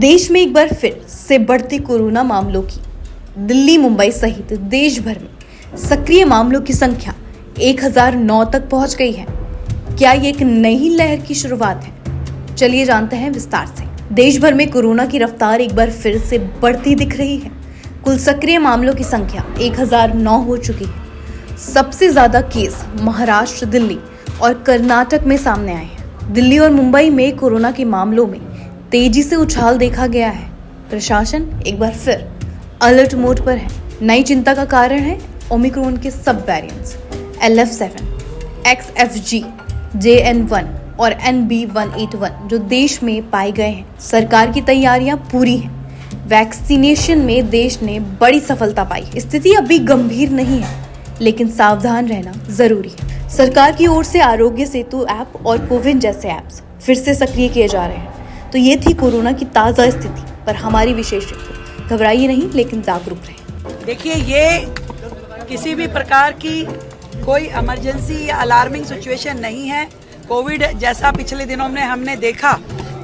देश में एक बार फिर से बढ़ते कोरोना मामलों की दिल्ली, मुंबई सहित देश भर में सक्रिय मामलों की संख्या 1009 तक पहुंच गई है। क्या ये एक नई लहर की शुरुआत है? चलिए जानते हैं विस्तार से। देश भर में कोरोना की रफ्तार एक बार फिर से बढ़ती दिख रही है। कुल सक्रिय मामलों की संख्या 1009 हो चुकी है। सबसे ज्यादा केस महाराष्ट्र, दिल्ली और कर्नाटक में सामने आए हैं। दिल्ली और मुंबई में कोरोना के मामलों में तेजी से उछाल देखा गया है। प्रशासन एक बार फिर अलर्ट मोड पर है। नई चिंता का कारण है ओमिक्रॉन के सब वेरिएंट्स LF7, XFG, JN1 और NB181 जो देश में पाए गए हैं। सरकार की तैयारियां पूरी हैं। वैक्सीनेशन में देश ने बड़ी सफलता पाई। स्थिति अभी गंभीर नहीं है, लेकिन सावधान रहना जरूरी है। सरकार की ओर से आरोग्य सेतु ऐप और कोविन जैसे ऐप्स फिर से सक्रिय किए जा रहे हैं। तो ये थी कोरोना की ताज़ा स्थिति पर हमारी विशेष रिपोर्ट। घबराइए नहीं, लेकिन जागरूक रहें। देखिए, ये किसी भी प्रकार की कोई इमरजेंसी या अलार्मिंग सिचुएशन नहीं है। कोविड जैसा पिछले दिनों में हमने देखा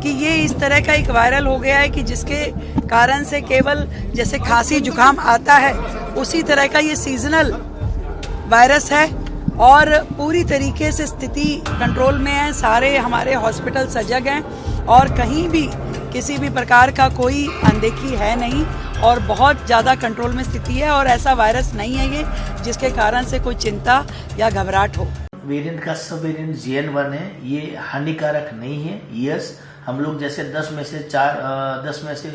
कि ये इस तरह का एक वायरल हो गया है कि जिसके कारण से केवल जैसे खांसी जुकाम आता है उसी तरह का ये सीजनल वायरस है और पूरी तरीके से स्थिति कंट्रोल में है। सारे हमारे हॉस्पिटल सजग हैं और कहीं भी किसी भी प्रकार का कोई अनदेखी है नहीं और बहुत ज़्यादा कंट्रोल में स्थिति है और ऐसा वायरस नहीं है ये जिसके कारण से कोई चिंता या घबराहट हो। वेरिएंट का सब वेरिएंट JN1 है। ये हानिकारक नहीं है। यस, हम लोग जैसे 10 में से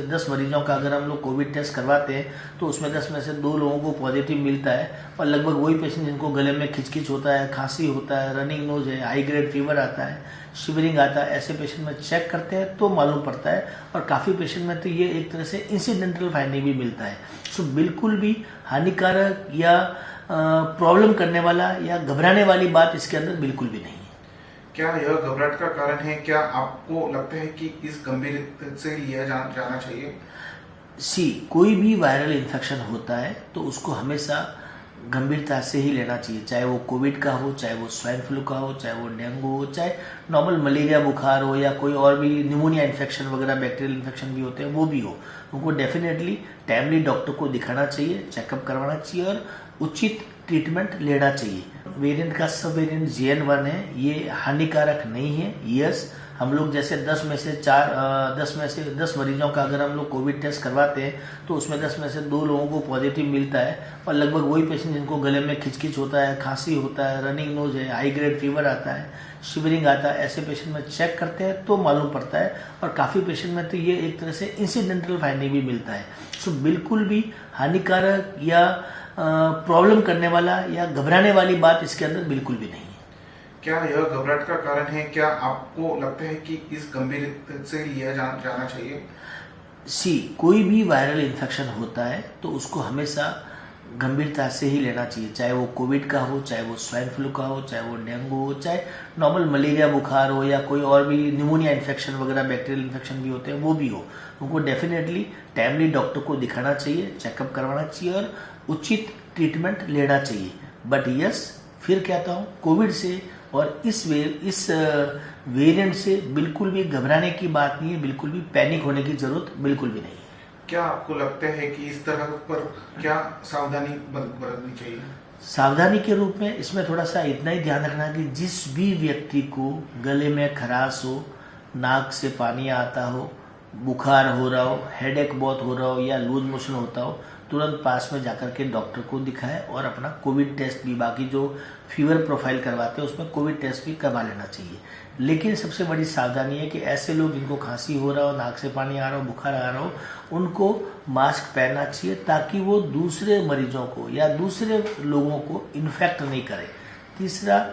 10 मरीजों का अगर हम लोग कोविड टेस्ट करवाते हैं तो उसमें 10 में से 2 लोगों को पॉजिटिव मिलता है और लगभग वही पेशेंट जिनको गले में खिचखिच होता है, खांसी होता है, रनिंग नोज है, हाई ग्रेड फीवर आता है, शिवरिंग आता है, ऐसे पेशेंट में चेक करते हैं तो मालूम पड़ता है। और काफ़ी पेशेंट में तो ये एक तरह से इंसिडेंटल फाइंडिंग भी मिलता है। सो बिल्कुल भी हानिकारक या प्रॉब्लम करने वाला या घबराने वाली बात इसके अंदर बिल्कुल भी नहीं है। क्या यह घबराहट का कारण है? क्या आपको लगता है कि इस गंभीरता से लिया जाना चाहिए? कोई भी वायरल इन्फेक्शन होता है तो उसको हमेशा गंभीरता से ही लेना चाहिए, चाहे वो कोविड का हो, चाहे वो स्वाइन फ्लू का हो, चाहे वो डेंगू हो, चाहे नॉर्मल मलेरिया बुखार हो या कोई और भी निमोनिया इन्फेक्शन वगैरह बैक्टीरियल इन्फेक्शन भी होते हैं, वो भी हो। उनको डेफिनेटली टाइमली डॉक्टर को दिखाना चाहिए, चेकअप करवाना चाहिए और उचित ट्रीटमेंट लेना चाहिए। वेरिएंट का सब वेरिएंट JN1 है। ये हानिकारक नहीं है। यस, हम लोग जैसे 10 में से 10 मरीजों का अगर हम लोग कोविड टेस्ट करवाते हैं तो उसमें 10 में से 2 लोगों को पॉजिटिव मिलता है और लगभग वही पेशेंट जिनको गले में खिचखिच होता है, खांसी होता है, रनिंग नोज है, हाई ग्रेड फीवर आता है, शिवरिंग आता है, ऐसे पेशेंट में चेक करते हैं तो मालूम पड़ता है। और काफ़ी पेशेंट में तो ये एक तरह से इंसिडेंटल फाइंडिंग भी मिलता है। सो बिल्कुल भी हानिकारक या प्रॉब्लम करने वाला या घबराने वाली बात इसके अंदर बिल्कुल भी नहीं है। क्या यह घबराहट का कारण है? क्या आपको लगता है कि इस गंभीरता से लिया जाना चाहिए? कोई भी वायरल इन्फेक्शन होता है तो उसको हमेशा गंभीरता से ही लेना चाहिए, चाहे वो कोविड का हो, चाहे वो स्वाइन फ्लू का हो, चाहे वो डेंगू हो, चाहे नॉर्मल मलेरिया बुखार हो या कोई और भी निमोनिया इन्फेक्शन वगैरह बैक्टीरियल इन्फेक्शन भी होते हैं, वो भी हो। उनको डेफिनेटली टाइमली डॉक्टर को दिखाना चाहिए, चेकअप करवाना चाहिए और उचित ट्रीटमेंट लेना चाहिए। बट यस, फिर कहता हूँ, कोविड से और इस वेरिएंट से बिल्कुल भी घबराने की बात नहीं है, बिल्कुल भी पैनिक होने की जरूरत बिल्कुल भी नहीं है। क्या आपको लगता है कि इस तरह पर क्या सावधानी बरतनी चाहिए? सावधानी के रूप में इसमें थोड़ा सा इतना ही ध्यान रखना कि जिस भी व्यक्ति को गले में खराश हो, नाक से पानी आता हो, बुखार हो रहा हो, हेडेक बहुत हो रहा हो या लूज मोशन होता हो, तुरंत पास में जाकर के डॉक्टर को दिखाएं और अपना कोविड टेस्ट भी, बाकी जो फीवर प्रोफाइल करवाते हैं उसमें कोविड टेस्ट भी करवा लेना चाहिए। लेकिन सबसे बड़ी सावधानी है कि ऐसे लोग जिनको खांसी हो रहा हो, नाक से पानी आ रहा हो, बुखार आ रहा हो, उनको मास्क पहनना चाहिए ताकि वो दूसरे मरीजों को या दूसरे लोगों को इन्फेक्ट नहीं करे। तीसरा,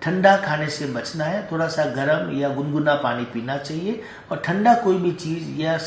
ठंडा खाने से बचना है, थोड़ा सा गर्म या गुनगुना पानी पीना चाहिए और ठंडा कोई भी चीज़ या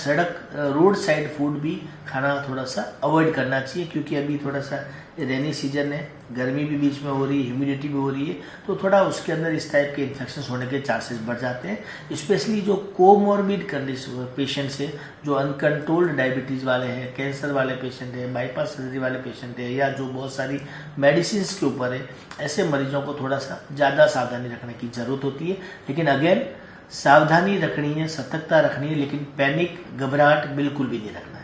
रोड साइड फूड भी खाना थोड़ा सा अवॉइड करना चाहिए, क्योंकि अभी थोड़ा सा रेनी सीजन है, गर्मी भी बीच में हो रही है, ह्यूमिडिटी भी हो रही है, तो थोड़ा उसके अंदर इस टाइप के इन्फेक्शन होने के चांसेस बढ़ जाते हैं। स्पेशली जो कोमॉर्बिड कंडीशन पेशेंट्स है, जो अनकंट्रोल्ड डायबिटीज़ वाले हैं, कैंसर वाले पेशेंट है, बाईपास सर्जरी वाले पेशेंट है या जो बहुत सारी मेडिसिन के ऊपर है, ऐसे मरीजों को थोड़ा सा ज़्यादा सावधानी रखने की ज़रूरत होती है। लेकिन अगेन सावधानी रखनी है, सतर्कता रखनी है, लेकिन पैनिक घबराहट बिल्कुल भी नहीं रखना।